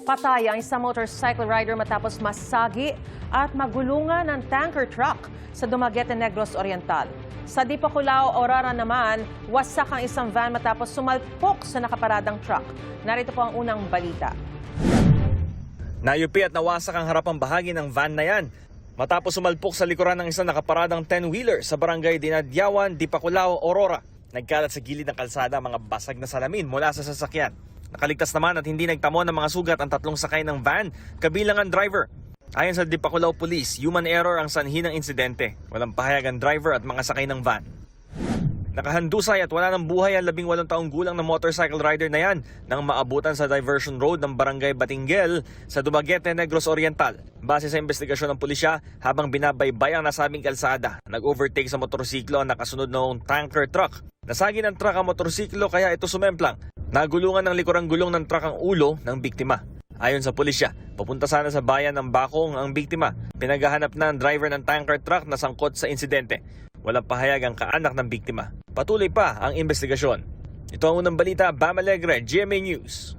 Patay ang isang motorcycle rider matapos masagi at magulungan ng tanker truck sa Dumaguete, Negros Oriental. Sa Dipaculao, Orara naman, wasak ang isang van matapos sumalpok sa nakaparadang truck. Narito po ang unang balita. Nayupi at nawasak ang harapang bahagi ng van na yan matapos sumalpok sa likuran ng isang nakaparadang 10-wheeler sa barangay Dinadyawan, Dipaculao, Aurora. Nagkalat sa gilid ng kalsada ang mga basag na salamin mula sa sasakyan. Nakaligtas naman at hindi nagtamo ng mga sugat ang tatlong sakay ng van, kabilang ang driver. Ayon sa Dipaculao Police, human error ang sanhi ng insidente. Walang pahayag ang driver at mga sakay ng van. Nakahandusay at wala ng buhay ang 18 taong gulang na motorcycle rider na yan nang maabutan sa diversion road ng barangay Batinguel sa Dumaguete, Negros Oriental. Base sa investigasyon ng pulisya, habang binabaybay ang nasabing kalsada, nag-overtake sa motorsiklo ang nakasunod noong tanker truck. Nasagi ng truck ang motorsiklo kaya ito sumemplang. Nagulungan ng likurang gulong ng truck ang ulo ng biktima. Ayon sa pulisya, papunta sana sa bayan ng Bacong ang biktima. Pinaghahanap na ang driver ng tanker truck na sangkot sa insidente. Walang pahayag ang kaanak ng biktima. Patuloy pa ang investigasyon. Ito ang unang balita, Bam Alegre, GMA News.